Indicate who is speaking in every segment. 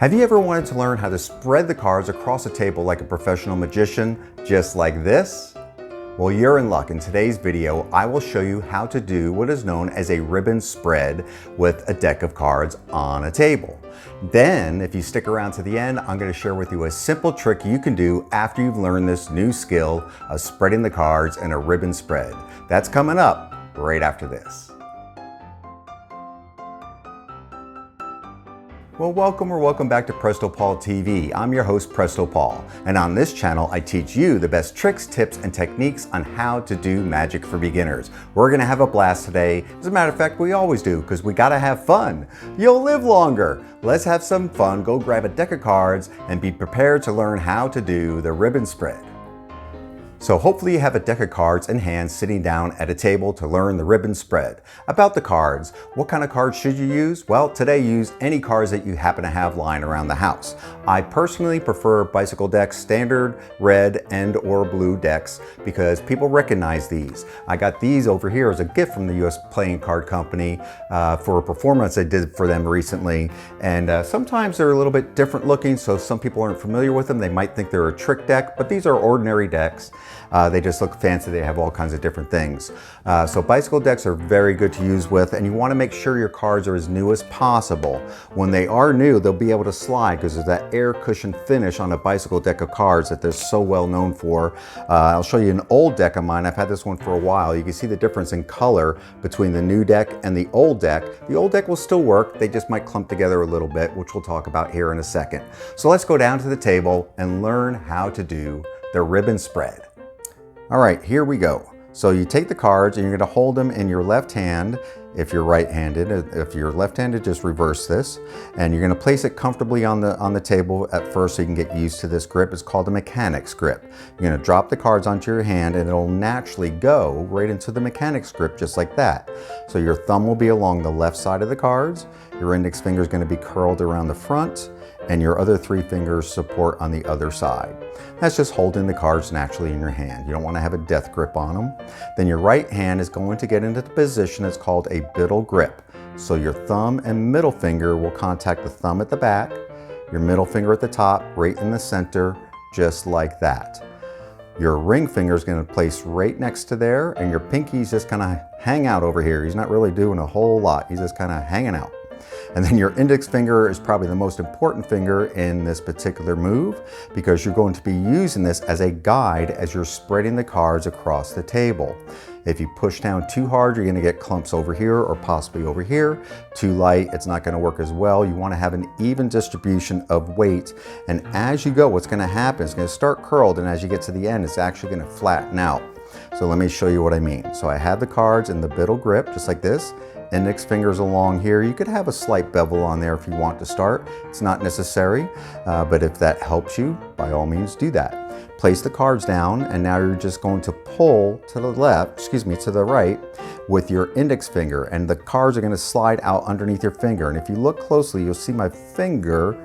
Speaker 1: Have you ever wanted to learn how to spread the cards across a table like a professional magician, just like this? Well, you're in luck. In today's video, I will show you how to do what is known as a ribbon spread with a deck of cards on a table. Then, if you stick around to the end, I'm going to share with you a simple trick you can do after you've learned this new skill of spreading the cards in a ribbon spread. That's coming up right after this. Well, welcome back to Presto Paul TV. I'm your host, Presto Paul, and on this channel, I teach you the best tricks, tips, and techniques on how to do magic for beginners. We're gonna have a blast today. As a matter of fact, we always do, because we gotta have fun. You'll live longer. Let's have some fun. Go grab a deck of cards and be prepared to learn how to do the ribbon spread. So hopefully you have a deck of cards in hand sitting down at a table to learn the ribbon spread. About the cards, what kind of cards should you use? Well, today use any cards that you happen to have lying around the house. I personally prefer bicycle decks, standard red and or blue decks, because people recognize these. I got these over here as a gift from the US Playing Card Company for a performance I did for them recently. And sometimes they're a little bit different looking, so some people aren't familiar with them. They might think they're a trick deck, but these are ordinary decks. They just look fancy. They have all kinds of different things. So bicycle decks are very good to use with, and you want to make sure your cards are as new as possible. When they are new, they'll be able to slide because there's that air cushion finish on a bicycle deck of cards that they're so well known for. I'll show you an old deck of mine. I've had this one for a while. You can see the difference in color between the new deck and the old deck. The old deck will still work. They just might clump together a little bit, which we'll talk about here in a second. So let's go down to the table and learn how to do the ribbon spread. All right, here we go. So you take the cards and you're going to hold them in your left hand if you're right-handed. If you're left-handed, just reverse this. And you're going to place it comfortably on the table at first so you can get used to this grip. It's called a mechanic's grip. You're going to drop the cards onto your hand and it'll naturally go right into the mechanic's grip just like that. So your thumb will be along the left side of the cards. Your index finger is going to be curled around the front, and your other three fingers support on the other side. That's just holding the cards naturally in your hand. You don't want to have a death grip on them. Then your right hand is going to get into the position that's called a biddle grip. So your thumb and middle finger will contact the thumb at the back, your middle finger at the top, right in the center, just like that. Your ring finger is going to place right next to there, and your pinky's just kind of hang out over here. He's not really doing a whole lot. He's just kind of hanging out. And then your index finger is probably the most important finger in this particular move, because you're going to be using this as a guide as you're spreading the cards across the table. If you push down too hard, you're going to get clumps over here or possibly over here. Too light, it's not going to work as well. You want to have an even distribution of weight. And as you go, what's going to happen is it's going to start curled, and as you get to the end, it's actually going to flatten out. So let me show you what I mean. So I have the cards in the biddle grip, just like this. Index fingers along here. You could have a slight bevel on there if you want to start. It's not necessary, but if that helps you, by all means do that. Place the cards down, and now you're just going to pull to the left, to the right with your index finger, and the cards are going to slide out underneath your finger. And if you look closely, you'll see my finger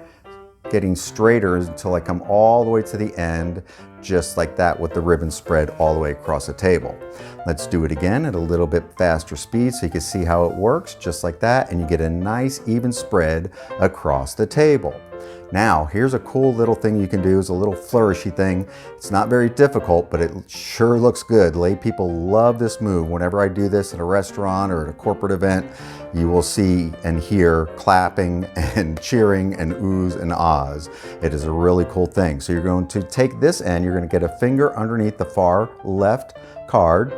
Speaker 1: getting straighter until I come all the way to the end, just like that, with the ribbon spread all the way across the table. Let's do it again at a little bit faster speed so you can see how it works, just like that, and you get a nice even spread across the table. Now, here's a cool little thing you can do. It's a little flourishy thing. It's not very difficult, but it sure looks good. Lay people love this move. Whenever I do this at a restaurant or at a corporate event, you will see and hear clapping and cheering and oohs and ahs. It is a really cool thing. So you're going to take this end, you're going to get a finger underneath the far left card.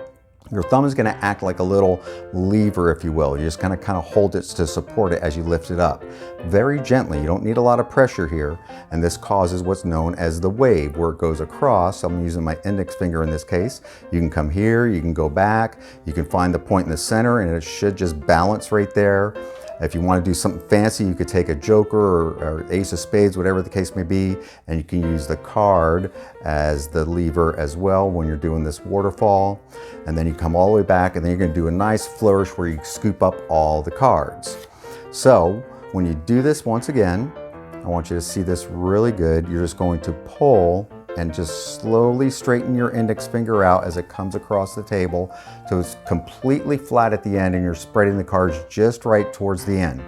Speaker 1: Your thumb is going to act like a little lever, if you will. You're just going to kind of hold it to support it as you lift it up. Very gently. You don't need a lot of pressure here. And this causes what's known as the wave, where it goes across. I'm using my index finger in this case. You can come here, you can go back, you can find the point in the center, and it should just balance right there. If you want to do something fancy, you could take a joker or ace of spades, whatever the case may be, and you can use the card as the lever as well when you're doing this waterfall. And then you come all the way back, and then you're going to do a nice flourish where you scoop up all the cards. So when you do this once again, I want you to see this really good. You're just going to pull and just slowly straighten your index finger out as it comes across the table so it's completely flat at the end and you're spreading the cards just right towards the end.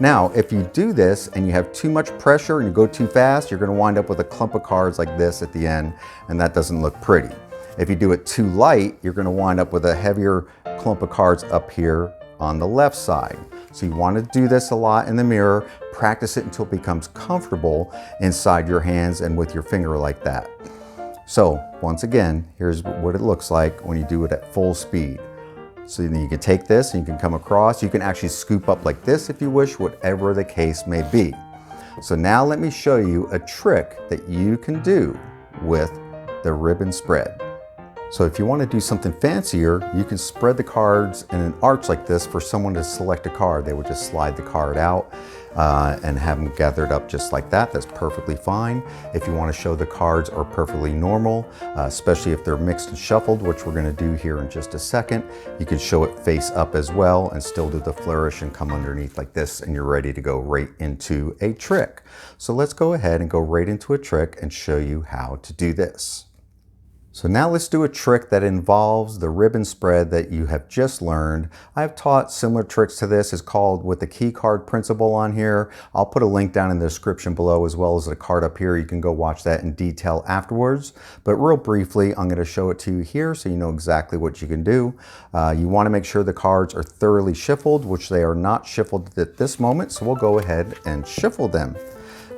Speaker 1: Now, if you do this and you have too much pressure and you go too fast, you're going to wind up with a clump of cards like this at the end, and that doesn't look pretty. If you do it too light, you're going to wind up with a heavier clump of cards up here on the left side. So you want to do this a lot in the mirror, practice it until it becomes comfortable inside your hands and with your finger like that. So once again, here's what it looks like when you do it at full speed. So then you can take this and you can come across, you can actually scoop up like this if you wish, whatever the case may be. So now let me show you a trick that you can do with the ribbon spread. So if you want to do something fancier, you can spread the cards in an arch like this for someone to select a card. They would just slide the card out and have them gathered up just like that. That's perfectly fine. If you want to show the cards are perfectly normal, especially if they're mixed and shuffled, which we're going to do here in just a second, you can show it face up as well and still do the flourish and come underneath like this, and you're ready to go right into a trick. So let's go ahead and go right into a trick and show you how to do this. So now let's do a trick that involves the ribbon spread that you have just learned. I've taught similar tricks to this. It's called with the key card principle on here. I'll put a link down in the description below as well as a card up here. You can go watch that in detail afterwards. But real briefly, I'm going to show it to you here so you know exactly what you can do. You want to make sure the cards are thoroughly shuffled, which they are not shuffled at this moment. So we'll go ahead and shuffle them.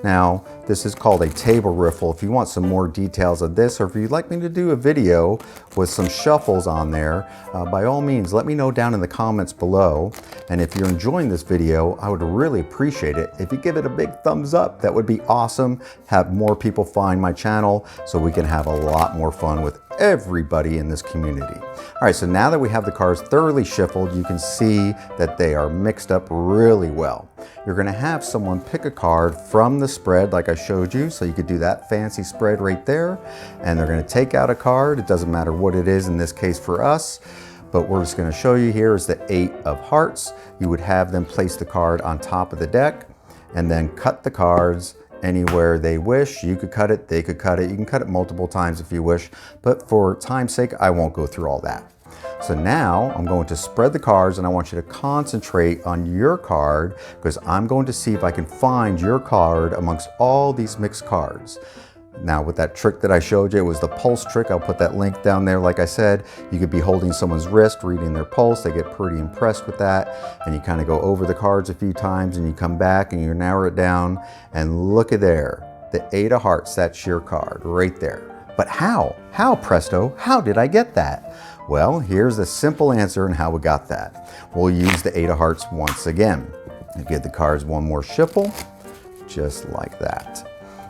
Speaker 1: Now, this is called a table riffle. If you want some more details of this, or if you'd like me to do a video with some shuffles on there, by all means, let me know down in the comments below. And if you're enjoying this video, I would really appreciate it if you give it a big thumbs up. That would be awesome. Have more people find my channel so we can have a lot more fun with everybody in this community. All right, so now that we have the cards thoroughly shuffled, you can see that they are mixed up really well. You're going to have someone pick a card from the spread like I showed you, so you could do that fancy spread right there, and they're going to take out a card. It doesn't matter what it is in this case for us, but we're just going to show you here is the 8 of hearts. You would have them place the card on top of the deck and then cut the cards anywhere they wish. You could cut it, they could cut it. You can cut it multiple times if you wish, but for time's sake, I won't go through all that. So now I'm going to spread the cards and I want you to concentrate on your card because I'm going to see if I can find your card amongst all these mixed cards. Now with that trick that I showed you, it was the pulse trick. I'll put that link down there. Like I said, you could be holding someone's wrist, reading their pulse. They get pretty impressed with that. And you kind of go over the cards a few times and you come back and you narrow it down and look at there. The 8 of hearts, that's your card right there. But how? How, Presto? How did I get that? Well, here's the simple answer on how we got that. We'll use the 8 of hearts once again. And give the cards one more shuffle, just like that.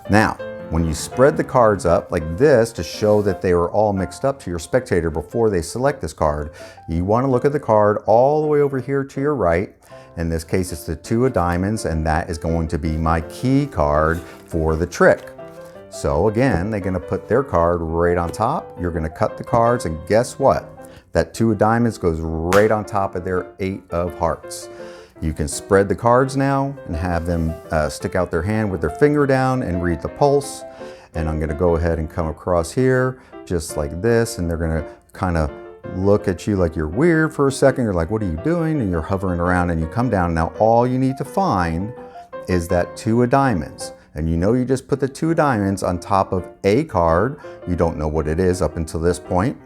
Speaker 1: Now, when you spread the cards up like this to show that they are all mixed up to your spectator before they select this card, you want to look at the card all the way over here to your right. In this case, it's the 2 of diamonds, and that is going to be my key card for the trick. So again, they're going to put their card right on top. You're going to cut the cards, and guess what? That 2 of diamonds goes right on top of their 8 of hearts. You can spread the cards now and have them stick out their hand with their finger down and read the pulse. And I'm going to go ahead and come across here just like this, and they're going to kind of look at you like you're weird for a second. You're like, what are you doing? And you're hovering around and you come down. Now all you need to find is that 2 of diamonds. And you know you just put the 2 of diamonds on top of a card. You don't know what it is up until this point.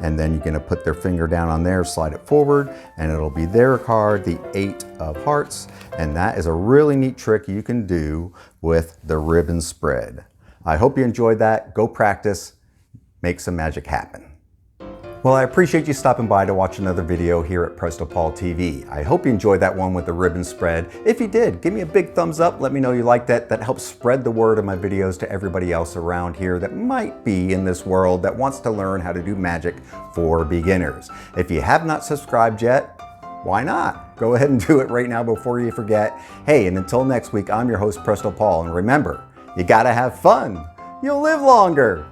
Speaker 1: And then you're going to put their finger down on there, slide it forward, and it'll be their card, the 8 of hearts. And that is a really neat trick you can do with the ribbon spread. I hope you enjoyed that. Go practice, make some magic happen. Well, I appreciate you stopping by to watch another video here at Presto Paul TV. I hope you enjoyed that one with the ribbon spread. If you did, give me a big thumbs up. Let me know you liked it. That helps spread the word of my videos to everybody else around here that might be in this world that wants to learn how to do magic for beginners. If you have not subscribed yet, why not? Go ahead and do it right now before you forget. Hey, and until next week, I'm your host, Presto Paul. And remember, you gotta have fun. You'll live longer.